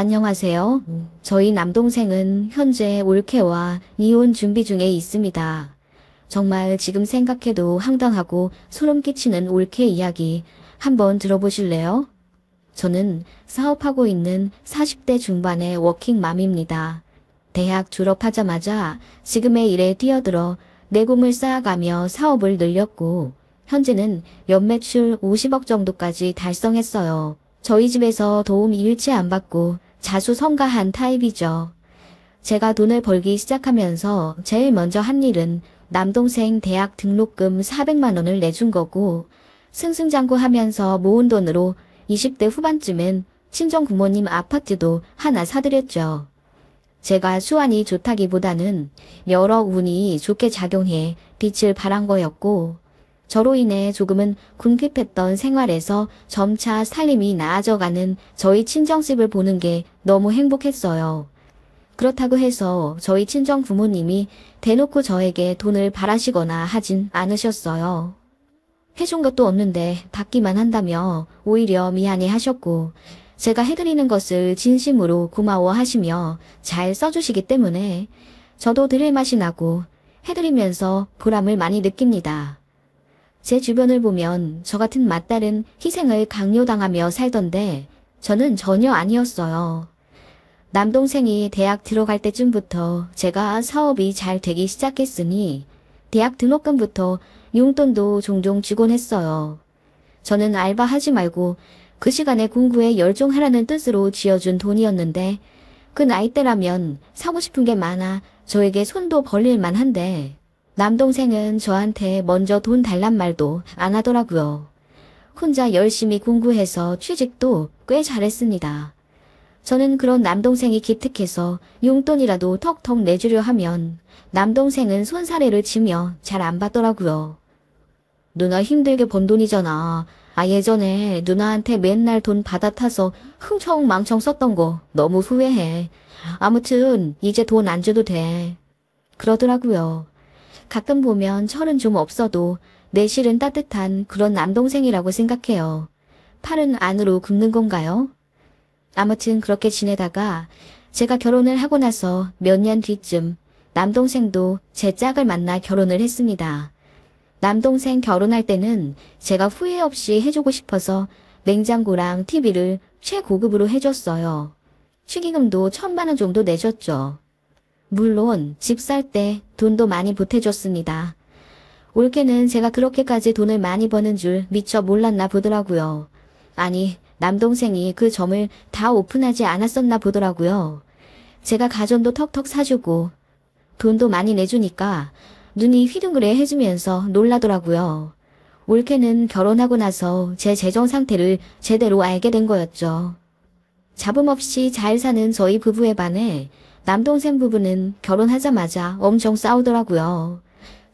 안녕하세요. 저희 남동생은 현재 올케와 이혼 준비 중에 있습니다. 정말 지금 생각해도 황당하고 소름 끼치는 올케 이야기 한번 들어보실래요? 저는 사업하고 있는 40대 중반의 워킹맘입니다. 대학 졸업하자마자 지금의 일에 뛰어들어 내공을 쌓아가며 사업을 늘렸고 현재는 연매출 50억 정도까지 달성했어요. 저희 집에서 도움 일체 안 받고 자수성가한 타입이죠. 제가 돈을 벌기 시작하면서 제일 먼저 한 일은 남동생 대학 등록금 400만 원을 내준 거고 승승장구하면서 모은 돈으로 20대 후반쯤엔 친정 부모님 아파트도 하나 사드렸죠. 제가 수완이 좋다기보다는 여러 운이 좋게 작용해 빛을 발한 거였고 저로 인해 조금은 궁핍했던 생활에서 점차 살림이 나아져가는 저희 친정집을 보는 게 너무 행복했어요. 그렇다고 해서 저희 친정 부모님이 대놓고 저에게 돈을 바라시거나 하진 않으셨어요. 해준 것도 없는데 받기만 한다며 오히려 미안해 하셨고 제가 해드리는 것을 진심으로 고마워하시며 잘 써주시기 때문에 저도 드릴 맛이 나고 해드리면서 보람을 많이 느낍니다. 제 주변을 보면 저 같은 맏딸은 희생을 강요당하며 살던데 저는 전혀 아니었어요. 남동생이 대학 들어갈 때쯤부터 제가 사업이 잘 되기 시작했으니 대학 등록금부터 용돈도 종종 주곤 했어요. 저는 알바하지 말고 그 시간에 공부에 열중하라는 뜻으로 쥐어준 돈이었는데 그 나이대라면 사고 싶은 게 많아 저에게 손도 벌릴 만한데 남동생은 저한테 먼저 돈 달란 말도 안 하더라고요. 혼자 열심히 공부해서 취직도 꽤 잘했습니다. 저는 그런 남동생이 기특해서 용돈이라도 턱턱 내주려 하면 남동생은 손사래를 치며 잘 안 받더라고요. 누나 힘들게 번 돈이잖아. 예전에 누나한테 맨날 돈 받아타서 흥청망청 썼던 거 너무 후회해. 아무튼 이제 돈 안 줘도 돼. 그러더라고요. 가끔 보면 철은 좀 없어도 내실은 따뜻한 그런 남동생이라고 생각해요. 팔은 안으로 굽는 건가요? 아무튼 그렇게 지내다가 제가 결혼을 하고 나서 몇 년 뒤쯤 남동생도 제 짝을 만나 결혼을 했습니다. 남동생 결혼할 때는 제가 후회 없이 해주고 싶어서 냉장고랑 TV를 최고급으로 해줬어요. 축의금도 1,000만 원 정도 내줬죠. 물론 집 살 때 돈도 많이 보태줬습니다. 올케는 제가 그렇게까지 돈을 많이 버는 줄 미처 몰랐나 보더라고요. 아니, 남동생이 그 점을 다 오픈하지 않았었나 보더라고요. 제가 가전도 턱턱 사주고 돈도 많이 내주니까 눈이 휘둥그레 해지면서 놀라더라고요. 올케는 결혼하고 나서 제 재정 상태를 제대로 알게 된 거였죠. 잡음 없이 잘 사는 저희 부부에 반해 남동생 부부는 결혼하자마자 엄청 싸우더라고요.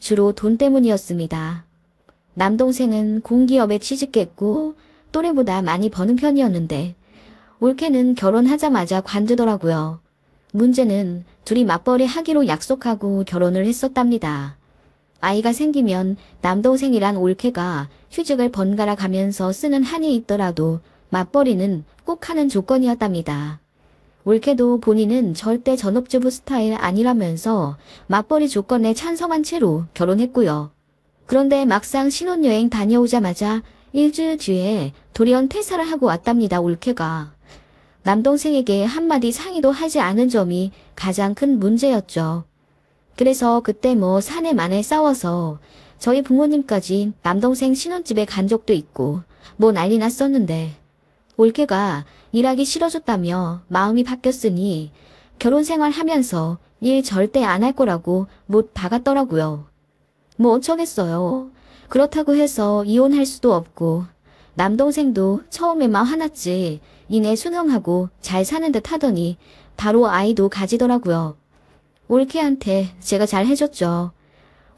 주로 돈 때문이었습니다. 남동생은 공기업에 취직했고 또래보다 많이 버는 편이었는데 올케는 결혼하자마자 관두더라고요. 문제는 둘이 맞벌이 하기로 약속하고 결혼을 했었답니다. 아이가 생기면 남동생이란 올케가 휴직을 번갈아 가면서 쓰는 한이 있더라도 맞벌이는 꼭 하는 조건이었답니다. 올케도 본인은 절대 전업주부 스타일 아니라면서 맞벌이 조건에 찬성한 채로 결혼했고요. 그런데 막상 신혼여행 다녀오자마자 일주일 뒤에 돌연 퇴사를 하고 왔답니다. 올케가. 남동생에게 한마디 상의도 하지 않은 점이 가장 큰 문제였죠. 그래서 그때 사내 만에 싸워서 저희 부모님까지 남동생 신혼집에 간 적도 있고 난리 났었는데 올케가 일하기 싫어졌다며 마음이 바뀌었으니 결혼생활 하면서 일 절대 안 할 거라고 못 박았더라고요. 어쩌겠어요. 그렇다고 해서 이혼할 수도 없고 남동생도 처음에만 화났지 이내 순응하고 잘 사는 듯 하더니 바로 아이도 가지더라고요. 올케한테 제가 잘 해줬죠.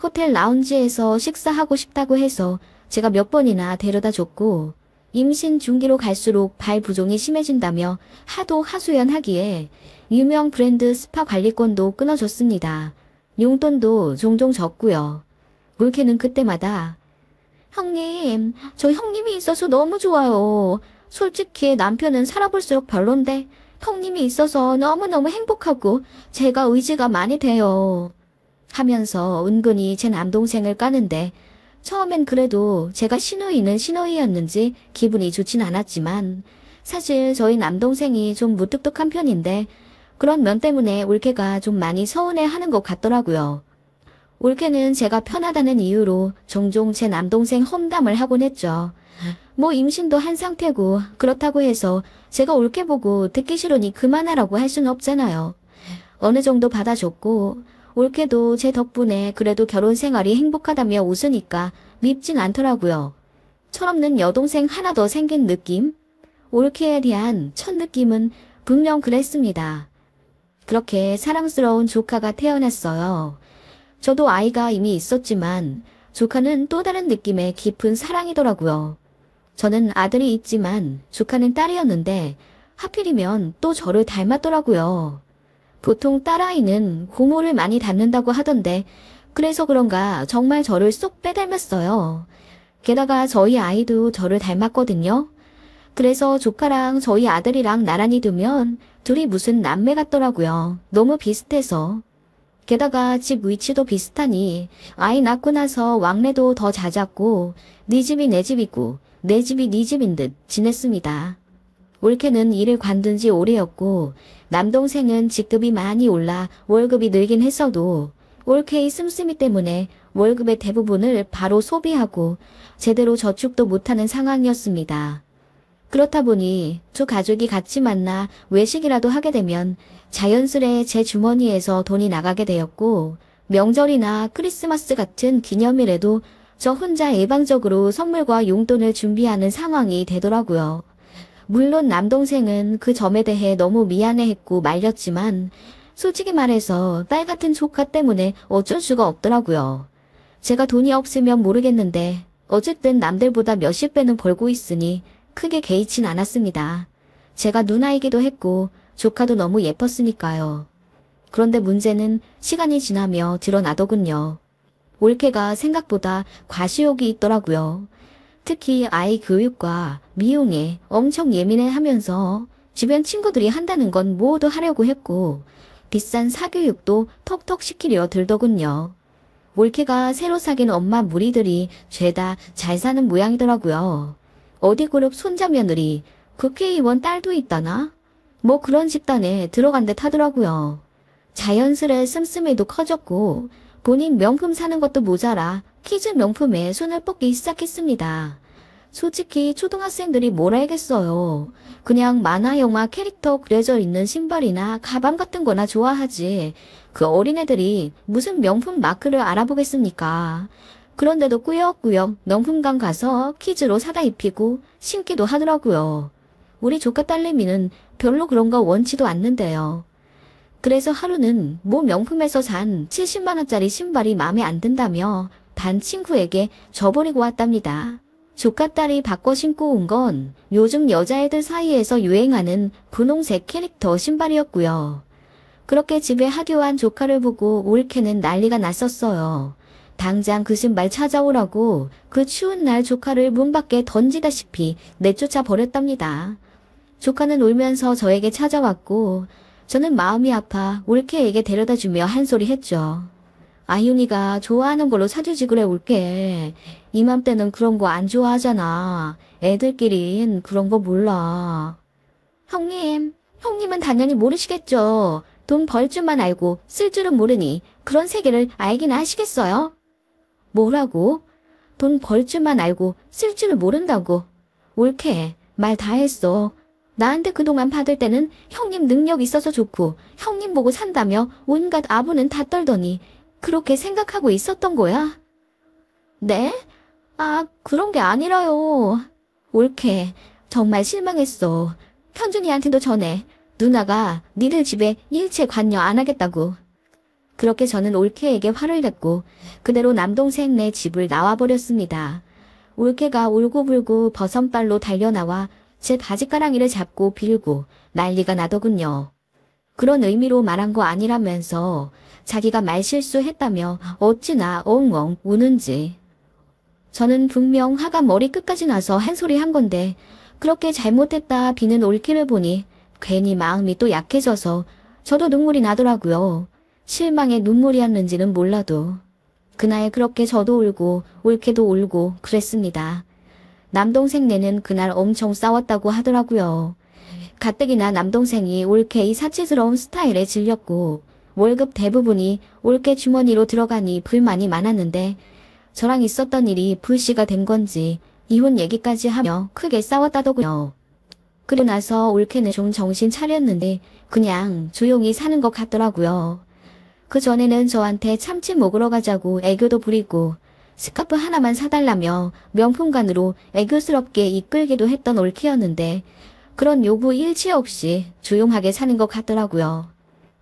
호텔 라운지에서 식사하고 싶다고 해서 제가 몇 번이나 데려다 줬고 임신 중기로 갈수록 발 부종이 심해진다며 하도 하소연하기에 유명 브랜드 스파 관리권도 끊어줬습니다. 용돈도 종종 줬고요. 올케는 그때마다 형님, 저 형님이 있어서 너무 좋아요. 솔직히 남편은 살아볼수록 별론데 형님이 있어서 너무너무 행복하고 제가 의지가 많이 돼요. 하면서 은근히 제 남동생을 까는데 처음엔 그래도 제가 시누이는 시누이였는지 기분이 좋진 않았지만 사실 저희 남동생이 좀 무뚝뚝한 편인데 그런 면 때문에 올케가 좀 많이 서운해하는 것 같더라고요. 올케는 제가 편하다는 이유로 종종 제 남동생 험담을 하곤 했죠. 뭐 임신도 한 상태고 그렇다고 해서 제가 올케 보고 듣기 싫으니 그만하라고 할 수는 없잖아요. 어느 정도 받아줬고 올케도 제 덕분에 그래도 결혼 생활이 행복하다며 웃으니까 밉진 않더라고요. 철없는 여동생 하나 더 생긴 느낌? 올케에 대한 첫 느낌은 분명 그랬습니다. 그렇게 사랑스러운 조카가 태어났어요. 저도 아이가 이미 있었지만 조카는 또 다른 느낌의 깊은 사랑이더라고요. 저는 아들이 있지만 조카는 딸이었는데 하필이면 또 저를 닮았더라고요. 보통 딸아이는 고모를 많이 닮는다고 하던데 그래서 그런가 정말 저를 쏙 빼닮았어요. 게다가 저희 아이도 저를 닮았거든요. 그래서 조카랑 저희 아들이랑 나란히 두면 둘이 무슨 남매 같더라고요. 너무 비슷해서. 게다가 집 위치도 비슷하니 아이 낳고 나서 왕래도 더 잦았고 네 집이 내 집이고 내 집이 네 집인 듯 지냈습니다. 올케는 일을 관둔 지 오래였고 남동생은 직급이 많이 올라 월급이 늘긴 했어도 올케의 씀씀이 때문에 월급의 대부분을 바로 소비하고 제대로 저축도 못하는 상황이었습니다. 그렇다 보니 두 가족이 같이 만나 외식이라도 하게 되면 자연스레 제 주머니에서 돈이 나가게 되었고 명절이나 크리스마스 같은 기념일에도 저 혼자 예방적으로 선물과 용돈을 준비하는 상황이 되더라고요. 물론 남동생은 그 점에 대해 너무 미안해했고 말렸지만 솔직히 말해서 딸 같은 조카 때문에 어쩔 수가 없더라고요. 제가 돈이 없으면 모르겠는데 어쨌든 남들보다 몇십 배는 벌고 있으니 크게 개의치 않았습니다. 제가 누나이기도 했고 조카도 너무 예뻤으니까요. 그런데 문제는 시간이 지나며 드러나더군요. 올케가 생각보다 과시욕이 있더라고요. 특히 아이 교육과 미용에 엄청 예민해하면서 주변 친구들이 한다는 건 모두 하려고 했고 비싼 사교육도 턱턱 시키려 들더군요. 올케가 새로 사귄 엄마 무리들이 죄다 잘 사는 모양이더라고요. 어디 그룹 손자며느리 국회의원 딸도 있다나? 뭐 그런 집단에 들어간 듯 하더라고요. 자연스레 씀씀이도 커졌고 본인 명품 사는 것도 모자라 키즈 명품에 손을 뻗기 시작했습니다. 솔직히 초등학생들이 뭘 알겠어요. 그냥 만화 영화 캐릭터 그려져 있는 신발이나 가방 같은 거나 좋아하지. 그 어린애들이 무슨 명품 마크를 알아보겠습니까? 그런데도 꾸역꾸역 명품관 가서 키즈로 사다 입히고 신기도 하더라고요. 우리 조카 딸내미는 별로 그런 거 원치도 않는데요. 그래서 하루는 모 명품에서 산 70만 원짜리 신발이 마음에 안 든다며 반 친구에게 줘버리고 왔답니다. 조카 딸이 바꿔 신고 온 건 요즘 여자애들 사이에서 유행하는 분홍색 캐릭터 신발이었고요. 그렇게 집에 하교한 조카를 보고 올케는 난리가 났었어요. 당장 그 신발 찾아오라고 그 추운 날 조카를 문 밖에 던지다시피 내쫓아 버렸답니다. 조카는 울면서 저에게 찾아왔고 저는 마음이 아파 올케에게 데려다주며 한 소리 했죠. 아윤이가 좋아하는 걸로 사주지 그래 올케. 이맘때는 그런 거 안 좋아하잖아. 애들끼린 그런 거 몰라. 형님은 당연히 모르시겠죠. 돈 벌 줄만 알고 쓸 줄은 모르니 그런 세계를 알긴 아시겠어요? 뭐라고? 돈 벌 줄만 알고 쓸 줄을 모른다고. 올케, 말 다 했어. 나한테 그동안 받을 때는 형님 능력 있어서 좋고 형님 보고 산다며 온갖 아부는 다 떨더니 그렇게 생각하고 있었던 거야? 네? 아, 그런 게 아니라요. 올케, 정말 실망했어. 현준이한테도 전해. 누나가 니들 집에 일체 관여 안 하겠다고. 그렇게 저는 올케에게 화를 냈고 그대로 남동생네 집을 나와버렸습니다. 올케가 울고불고 버선발로 달려나와 제 바지가랑이를 잡고 빌고 난리가 나더군요. 그런 의미로 말한 거 아니라면서 자기가 말실수했다며 어찌나 엉엉 우는지. 저는 분명 화가 머리 끝까지 나서 한 소리 한 건데 그렇게 잘못했다 비는 올케를 보니 괜히 마음이 또 약해져서 저도 눈물이 나더라고요. 실망의 눈물이었는지는 몰라도. 그날 그렇게 저도 울고 올케도 울고 그랬습니다. 남동생네는 그날 엄청 싸웠다고 하더라고요. 가뜩이나 남동생이 올케의 사치스러운 스타일에 질렸고 월급 대부분이 올케 주머니로 들어가니 불만이 많았는데 저랑 있었던 일이 불씨가 된 건지 이혼 얘기까지 하며 크게 싸웠다더군요. 그러고 나서 올케는 좀 정신 차렸는데 그냥 조용히 사는 것 같더라고요. 그 전에는 저한테 참치 먹으러 가자고 애교도 부리고 스카프 하나만 사달라며 명품관으로 애교스럽게 이끌기도 했던 올케였는데 그런 요구 일치 없이 조용하게 사는 것 같더라고요.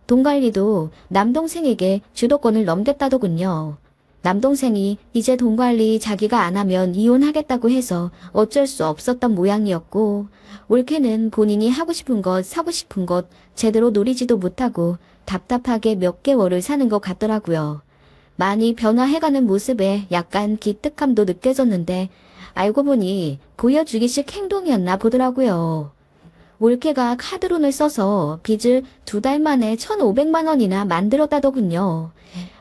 돈 관리도 남동생에게 주도권을 넘겼다더군요. 남동생이 이제 돈 관리 자기가 안 하면 이혼하겠다고 해서 어쩔 수 없었던 모양이었고 올케는 본인이 하고 싶은 것 사고 싶은 것 제대로 누리지도 못하고 답답하게 몇 개월을 사는 것 같더라고요. 많이 변화해가는 모습에 약간 기특함도 느껴졌는데 알고 보니 보여주기식 행동이었나 보더라고요. 올케가 카드론을 써서 빚을 2달 만에 1,500만 원이나 만들었다더군요.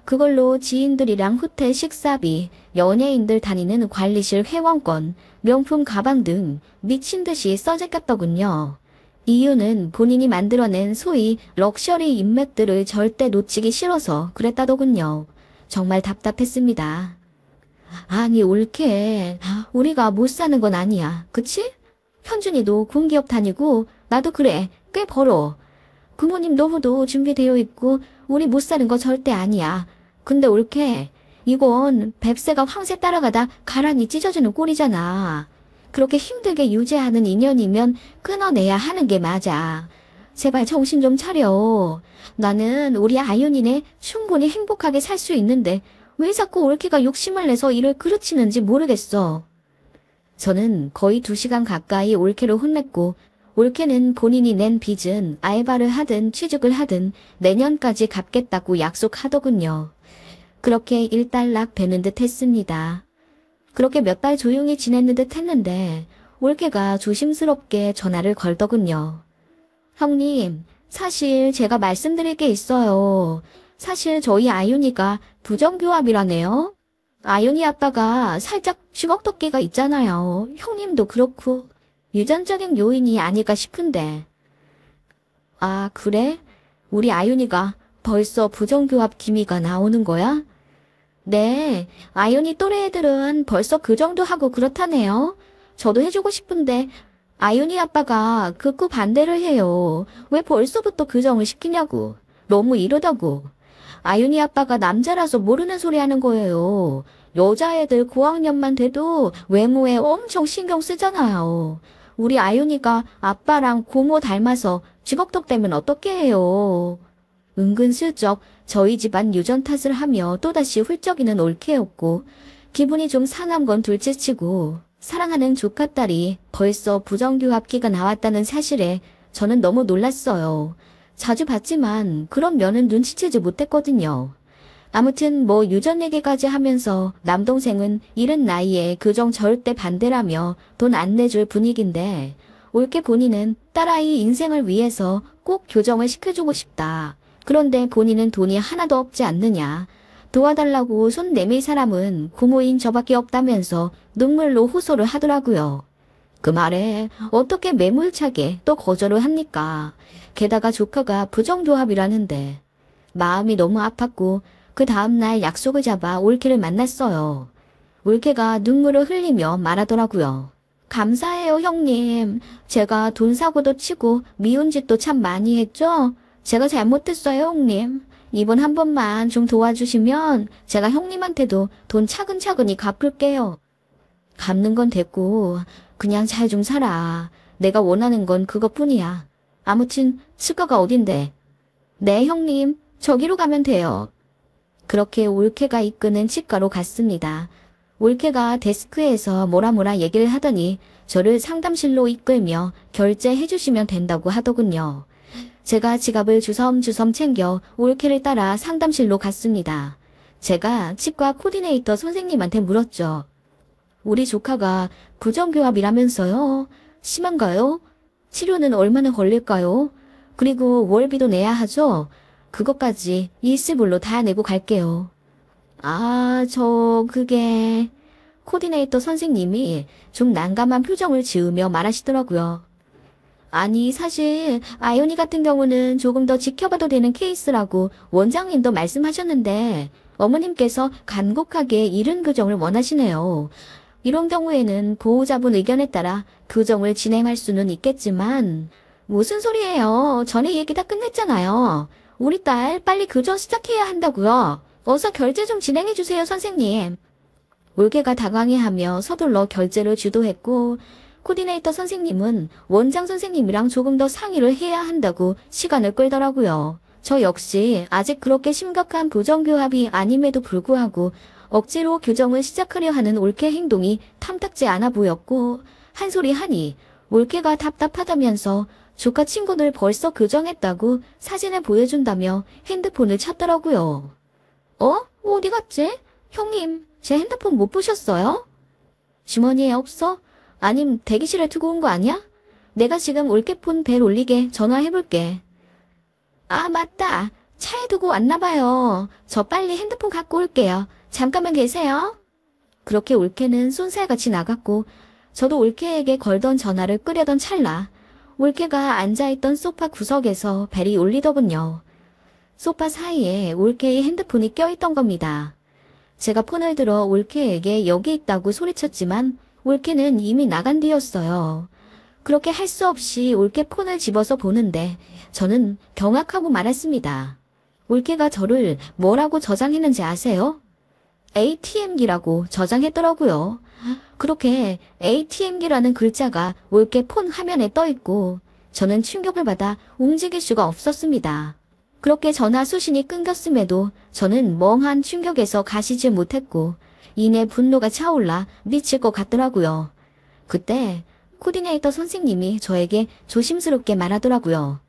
그걸로 지인들이랑 호텔 식사비, 연예인들 다니는 관리실 회원권, 명품 가방 등 미친 듯이 써제꼈더군요. 이유는 본인이 만들어낸 소위 럭셔리 인맥들을 절대 놓치기 싫어서 그랬다더군요. 정말 답답했습니다. 아니 올케, 우리가 못 사는 건 아니야. 그치? 현준이도 공기업 다니고 나도 그래. 꽤 벌어. 부모님 노후도 준비되어 있고 우리 못 사는 거 절대 아니야. 근데 올케, 이건 뱁새가 황새 따라가다 가란이 찢어지는 꼴이잖아. 그렇게 힘들게 유지하는 인연이면 끊어내야 하는 게 맞아. 제발 정신 좀 차려. 나는 우리 아윤이네 충분히 행복하게 살 수 있는데 왜 자꾸 올케가 욕심을 내서 일을 그르치는지 모르겠어. 저는 거의 2시간 가까이 올케를 혼냈고 올케는 본인이 낸 빚은 알바를 하든 취직을 하든 내년까지 갚겠다고 약속하더군요. 그렇게 일단락 되는 듯 했습니다. 그렇게 몇 달 조용히 지내는 듯 했는데 올케가 조심스럽게 전화를 걸더군요. 형님, 사실 제가 말씀드릴 게 있어요. 사실 저희 아윤이가 부정교합이라네요. 아윤이 아빠가 살짝 주걱도끼가 있잖아요. 형님도 그렇고 유전적인 요인이 아닐까 싶은데. 아, 그래? 우리 아윤이가 벌써 부정교합 기미가 나오는 거야? 네, 아윤이 또래 애들은 벌써 그 정도 하고 그렇다네요. 저도 해주고 싶은데 아윤이 아빠가 극구 반대를 해요. 왜 벌써부터 규정을 시키냐고. 너무 이러다고. 아윤이 아빠가 남자라서 모르는 소리 하는 거예요. 여자애들 고학년만 돼도 외모에 엄청 신경 쓰잖아요. 우리 아윤이가 아빠랑 고모 닮아서 주걱턱 되면 어떻게 해요. 은근슬쩍 저희 집안 유전 탓을 하며 또다시 훌쩍이는 올케였고 기분이 좀 상한 건 둘째치고 사랑하는 조카딸이 벌써 부정교합기가 나왔다는 사실에 저는 너무 놀랐어요. 자주 봤지만 그런 면은 눈치채지 못했거든요. 아무튼 뭐 유전 얘기까지 하면서 남동생은 이른 나이에 교정 절대 반대라며 돈 안 내줄 분위기인데 올케 본인은 딸아이 인생을 위해서 꼭 교정을 시켜주고 싶다. 그런데 본인은 돈이 하나도 없지 않느냐. 도와달라고 손 내밀 사람은 고모인 저밖에 없다면서 눈물로 호소를 하더라고요. 그 말에 어떻게 매몰차게 또 거절을 합니까? 게다가 조카가 부정교합이라는데. 마음이 너무 아팠고 그 다음날 약속을 잡아 올케를 만났어요. 올케가 눈물을 흘리며 말하더라고요. 감사해요 형님. 제가 돈 사고도 치고 미운 짓도 참 많이 했죠? 제가 잘못했어요 형님. 이번 한 번만 좀 도와주시면 제가 형님한테도 돈 차근차근히 갚을게요. 갚는 건 됐고 그냥 잘 좀 살아. 내가 원하는 건 그것뿐이야. 아무튼 치과가 어딘데? 네 형님, 저기로 가면 돼요. 그렇게 올케가 이끄는 치과로 갔습니다. 올케가 데스크에서 뭐라 얘기를 하더니 저를 상담실로 이끌며 결제해 주시면 된다고 하더군요. 제가 지갑을 주섬주섬 챙겨 올케를 따라 상담실로 갔습니다. 제가 치과 코디네이터 선생님한테 물었죠. 우리 조카가 부정교합이라면서요? 심한가요? 치료는 얼마나 걸릴까요? 그리고 월비도 내야 하죠? 그것까지 일시불로 다 내고 갈게요. 아, 그게... 코디네이터 선생님이 좀 난감한 표정을 지으며 말하시더라고요. 아니, 사실 아이오니 같은 경우는 조금 더 지켜봐도 되는 케이스라고 원장님도 말씀하셨는데 어머님께서 간곡하게 이른 교정을 원하시네요. 이런 경우에는 보호자분 의견에 따라 교정을 진행할 수는 있겠지만 무슨 소리예요? 전에 얘기 다 끝냈잖아요. 우리 딸 빨리 교정 시작해야 한다고요. 어서 결제 좀 진행해주세요, 선생님. 올케가 당황해하며 서둘러 결제를 주도했고 코디네이터 선생님은 원장 선생님이랑 조금 더 상의를 해야 한다고 시간을 끌더라고요. 저 역시 아직 그렇게 심각한 교정교합이 아님에도 불구하고 억지로 교정을 시작하려 하는 올케 행동이 탐탁지 않아 보였고 한 소리 하니 올케가 답답하다면서 조카 친구들 벌써 교정했다고 사진을 보여준다며 핸드폰을 찾더라고요. 어디 갔지? 형님, 제 핸드폰 못 보셨어요? 주머니에 없어? 아님 대기실에 두고 온 거 아니야? 내가 지금 올케폰 벨 울리게 전화해볼게. 아, 맞다. 차에 두고 왔나 봐요. 저 빨리 핸드폰 갖고 올게요. 잠깐만 계세요. 그렇게 올케는 쏜살같이 나갔고 저도 올케에게 걸던 전화를 끄려던 찰나 올케가 앉아있던 소파 구석에서 벨이 울리더군요. 소파 사이에 올케의 핸드폰이 껴있던 겁니다. 제가 폰을 들어 올케에게 여기 있다고 소리쳤지만 올케는 이미 나간 뒤였어요. 그렇게 할 수 없이 올케 폰을 집어서 보는데 저는 경악하고 말았습니다. 올케가 저를 뭐라고 저장했는지 아세요? ATM기라고 저장했더라고요. 그렇게 ATM기라는 글자가 올케 폰 화면에 떠있고 저는 충격을 받아 움직일 수가 없었습니다. 그렇게 전화 수신이 끊겼음에도 저는 멍한 충격에서 가시지 못했고 이내 분노가 차올라 미칠 것 같더라고요. 그때 코디네이터 선생님이 저에게 조심스럽게 말하더라고요.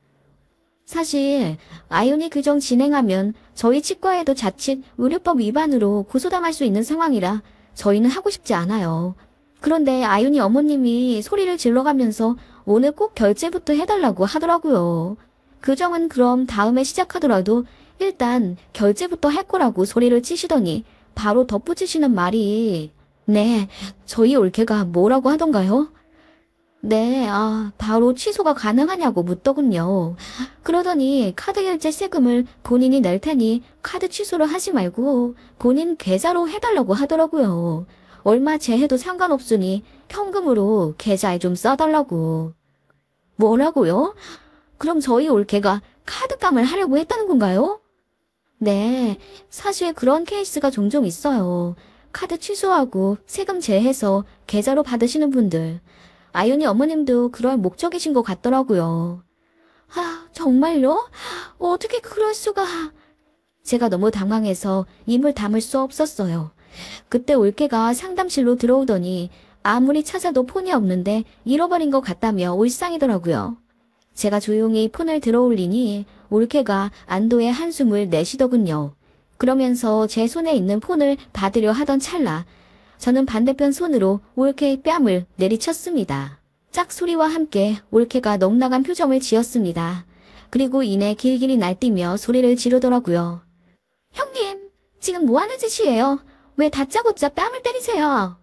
사실 아이오니 교정 진행하면 저희 치과에도 자칫 의료법 위반으로 고소당할 수 있는 상황이라 저희는 하고 싶지 않아요. 그런데 아이오니 어머님이 소리를 질러가면서 오늘 꼭 결제부터 해달라고 하더라고요. 교정은 그럼 다음에 시작하더라도 일단 결제부터 할 거라고 소리를 치시더니 바로 덧붙이시는 말이 네, 저희 올케가 뭐라고 하던가요? 네, 바로 취소가 가능하냐고 묻더군요. 그러더니 카드 결제 세금을 본인이 낼 테니 카드 취소를 하지 말고 본인 계좌로 해달라고 하더라고요. 얼마 제해도 상관없으니 현금으로 계좌에 좀 써달라고. 뭐라고요? 그럼 저희 올케가 카드감을 하려고 했다는 건가요? 네, 사실 그런 케이스가 종종 있어요. 카드 취소하고 세금 제해서 계좌로 받으시는 분들. 아이오니 어머님도 그럴 목적이신 것 같더라고요. 아, 정말요? 어떻게 그럴 수가... 제가 너무 당황해서 입을 다물 수 없었어요. 그때 올케가 상담실로 들어오더니 아무리 찾아도 폰이 없는데 잃어버린 것 같다며 울상이더라고요. 제가 조용히 폰을 들어올리니 올케가 안도의 한숨을 내쉬더군요. 그러면서 제 손에 있는 폰을 받으려 하던 찰나 저는 반대편 손으로 올케의 뺨을 내리쳤습니다. 짝소리와 함께 올케가 넋나간 표정을 지었습니다. 그리고 이내 길길이 날뛰며 소리를 지르더라고요. 형님, 지금 뭐하는 짓이에요? 왜 다짜고짜 뺨을 때리세요?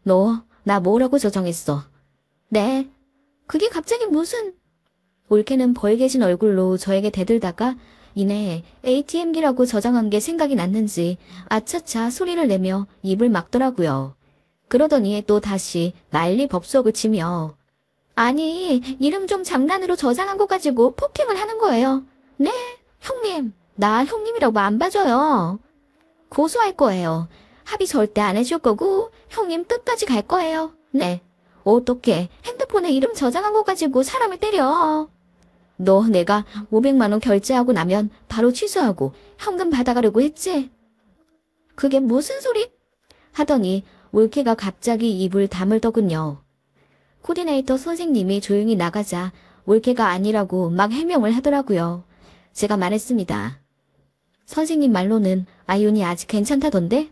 너, 나 뭐라고 저장했어? 네, 그게 갑자기 무슨... 올케는 벌개진 얼굴로 저에게 대들다가 이내 ATM기라고 저장한 게 생각이 났는지 아차차 소리를 내며 입을 막더라고요. 그러더니 또 다시 난리 법석을 치며 아니, 이름 좀 장난으로 저장한 거 가지고 폭행을 하는 거예요. 네, 형님, 나 형님이라고 안 봐줘요. 고소할 거예요. 합의 절대 안 해줄 거고 형님 끝까지 갈 거예요. 네, 어떻게 핸드폰에 이름 저장한 거 가지고 사람을 때려. 너 내가 500만 원 결제하고 나면 바로 취소하고 현금 받아가려고 했지? 그게 무슨 소리? 하더니 올케가 갑자기 입을 다물더군요. 코디네이터 선생님이 조용히 나가자 올케가 아니라고 막 해명을 하더라고요. 제가 말했습니다. 선생님 말로는 아이오니 아직 괜찮다던데?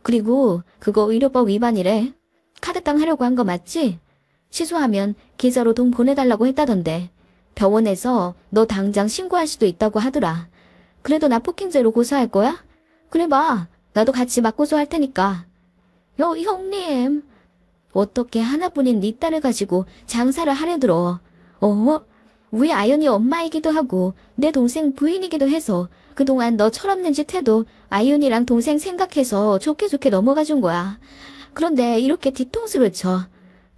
그리고 그거 의료법 위반이래. 카드땅 하려고 한 거 맞지? 취소하면 계좌로 돈 보내달라고 했다던데. 병원에서 너 당장 신고할 수도 있다고 하더라. 그래도 나 폭행죄로 고소할 거야? 그래 봐. 나도 같이 막 고소할 테니까. 형님. 어떻게 하나뿐인 네 딸을 가지고 장사를 하려 들어. 우리 아윤이 엄마이기도 하고 내 동생 부인이기도 해서 그동안 너 철없는 짓 해도 아윤이랑 동생 생각해서 좋게 넘어가 준 거야. 그런데 이렇게 뒤통수를 쳐.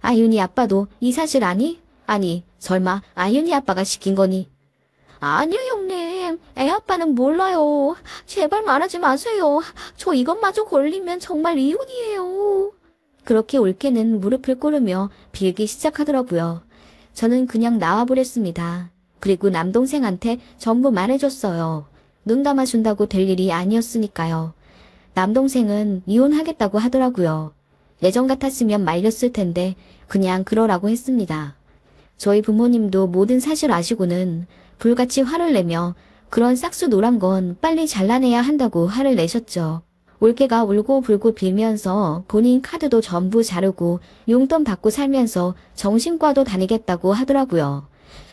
아윤이 아빠도 이 사실 아니? 아니, 설마 아윤이 아빠가 시킨 거니? 아니요, 형님. 애 아빠는 몰라요. 제발 말하지 마세요. 저 이것마저 걸리면 정말 이혼이에요. 그렇게 올케는 무릎을 꿇으며 빌기 시작하더라고요. 저는 그냥 나와버렸습니다. 그리고 남동생한테 전부 말해줬어요. 눈 감아준다고 될 일이 아니었으니까요. 남동생은 이혼하겠다고 하더라고요. 예전 같았으면 말렸을 텐데 그냥 그러라고 했습니다. 저희 부모님도 모든 사실 아시고는 불같이 화를 내며 그런 싹수 노란 건 빨리 잘라내야 한다고 화를 내셨죠. 올케가 울고 불고 빌면서 본인 카드도 전부 자르고 용돈 받고 살면서 정신과도 다니겠다고 하더라고요.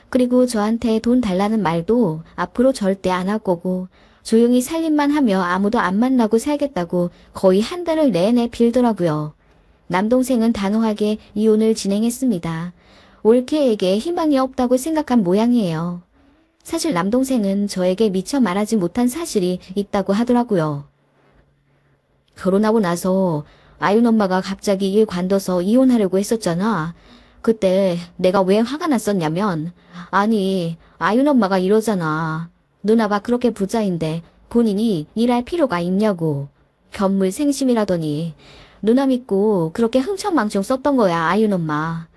그리고 저한테 돈 달라는 말도 앞으로 절대 안 할 거고 조용히 살림만 하며 아무도 안 만나고 살겠다고 거의 한 달을 내내 빌더라고요. 남동생은 단호하게 이혼을 진행했습니다. 올케에게 희망이 없다고 생각한 모양이에요. 사실 남동생은 저에게 미처 말하지 못한 사실이 있다고 하더라고요. 결혼하고 나서 아윤 엄마가 갑자기 일 관둬서 이혼하려고 했었잖아. 그때 내가 왜 화가 났었냐면 아니 아윤 엄마가 이러잖아. 누나가 그렇게 부자인데 본인이 일할 필요가 있냐고. 견물생심이라더니 누나 믿고 그렇게 흥청망청 썼던 거야 아윤 엄마.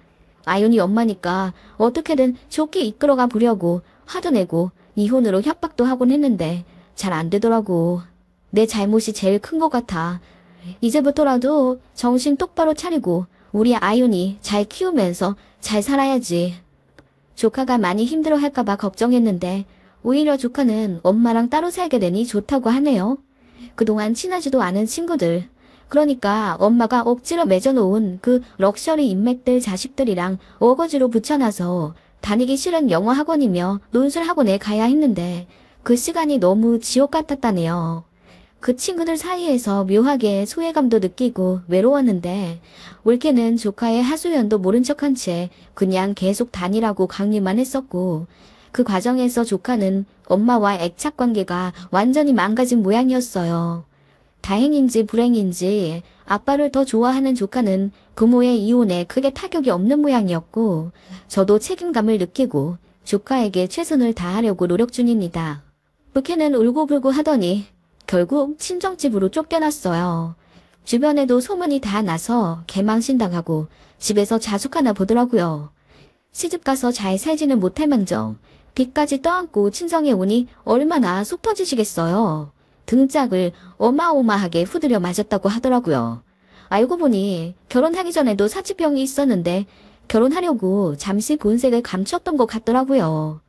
아윤이 엄마니까 어떻게든 좋게 이끌어가 보려고 화도 내고 이혼으로 협박도 하곤 했는데 잘 안 되더라고. 내 잘못이 제일 큰 것 같아. 이제부터라도 정신 똑바로 차리고 우리 아윤이 잘 키우면서 잘 살아야지. 조카가 많이 힘들어할까봐 걱정했는데 오히려 조카는 엄마랑 따로 살게 되니 좋다고 하네요. 그동안 친하지도 않은 친구들. 그러니까 엄마가 억지로 맺어놓은 그 럭셔리 인맥들 자식들이랑 어거지로 붙여놔서 다니기 싫은 영어 학원이며 논술 학원에 가야 했는데 그 시간이 너무 지옥 같았다네요. 그 친구들 사이에서 묘하게 소외감도 느끼고 외로웠는데 올케는 조카의 하소연도 모른 척한 채 그냥 계속 다니라고 강요만 했었고 그 과정에서 조카는 엄마와 애착관계가 완전히 망가진 모양이었어요. 다행인지 불행인지 아빠를 더 좋아하는 조카는 부모의 이혼에 크게 타격이 없는 모양이었고 저도 책임감을 느끼고 조카에게 최선을 다하려고 노력 중입니다. 올케는 울고불고 하더니 결국 친정집으로 쫓겨났어요. 주변에도 소문이 다 나서 개망신당하고 집에서 자숙하나 보더라고요. 시집가서 잘 살지는 못할 망정 빚까지 떠안고 친정에 오니 얼마나 속 터지시겠어요. 등짝을 어마어마하게 후드려 맞았다고 하더라고요. 알고 보니 결혼하기 전에도 사치병이 있었는데 결혼하려고 잠시 본색을 감췄던 것 같더라고요.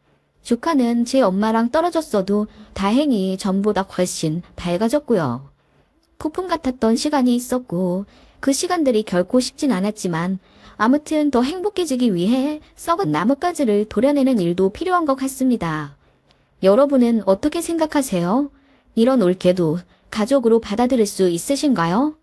조카는 제 엄마랑 떨어졌어도 다행히 전보다 훨씬 밝아졌고요. 폭풍 같았던 시간이 있었고 그 시간들이 결코 쉽진 않았지만 아무튼 더 행복해지기 위해 썩은 나뭇가지를 도려내는 일도 필요한 것 같습니다. 여러분은 어떻게 생각하세요? 이런 올케도 가족으로 받아들일 수 있으신가요?